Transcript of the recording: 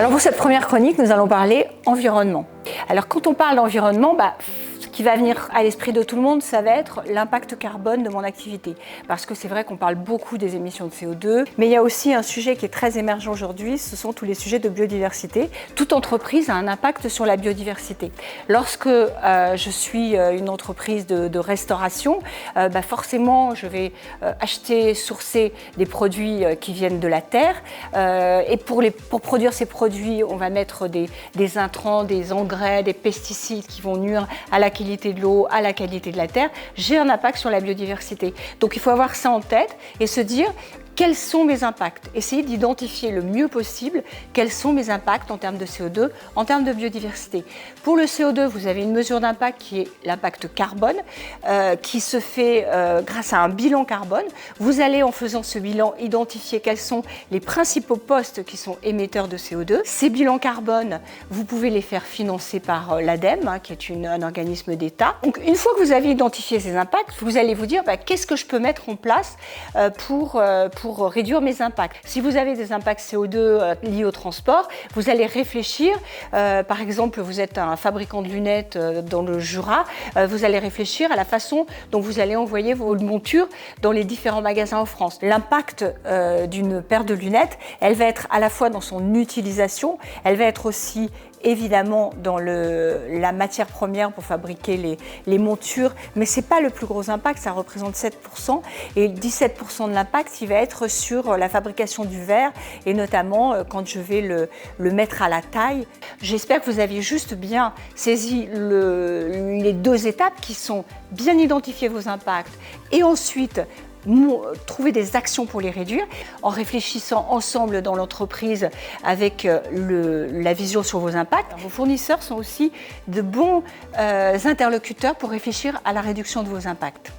Alors pour cette première chronique, nous allons parler environnement. Alors quand on parle d'environnement, ce qui va venir à l'esprit de tout le monde, ça va être l'impact carbone de mon activité. Parce que c'est vrai qu'on parle beaucoup des émissions de CO2, mais il y a aussi un sujet qui est très émergent aujourd'hui, ce sont tous les sujets de biodiversité. Toute entreprise a un impact sur la biodiversité. Lorsque je suis une entreprise de restauration, forcément je vais acheter, sourcer des produits qui viennent de la terre. Et pour produire ces produits, on va mettre des intrants, des engrais, des pesticides qui vont nuire à la qualité de l'eau, à la qualité de la terre. J'ai un impact sur la biodiversité. Donc il faut avoir ça en tête et se dire quels sont mes impacts. Essayez d'identifier le mieux possible quels sont mes impacts en termes de CO2, en termes de biodiversité. Pour le CO2, vous avez une mesure d'impact qui est l'impact carbone, qui se fait grâce à un bilan carbone. Vous allez, en faisant ce bilan, identifier quels sont les principaux postes qui sont émetteurs de CO2. Ces bilans carbone, vous pouvez les faire financer par l'ADEME, qui est un organisme d'État. Donc, une fois que vous avez identifié ces impacts, vous allez vous dire qu'est-ce que je peux mettre en place pour réduire mes impacts. Si vous avez des impacts CO2 liés au transport, vous allez réfléchir, par exemple, vous êtes un fabricant de lunettes dans le Jura, vous allez réfléchir à la façon dont vous allez envoyer vos montures dans les différents magasins en France. L'impact d'une paire de lunettes, elle va être à la fois dans son utilisation, elle va être aussi évidemment dans la matière première pour fabriquer les montures, mais ce n'est pas le plus gros impact, ça représente 7%, et 17% de l'impact, il va être sur la fabrication du verre, et notamment quand je vais le mettre à la taille. J'espère que vous aviez juste bien saisi les deux étapes qui sont bien identifier vos impacts, et ensuite trouver des actions pour les réduire en réfléchissant ensemble dans l'entreprise avec la vision sur vos impacts. Vos fournisseurs sont aussi de bons interlocuteurs pour réfléchir à la réduction de vos impacts.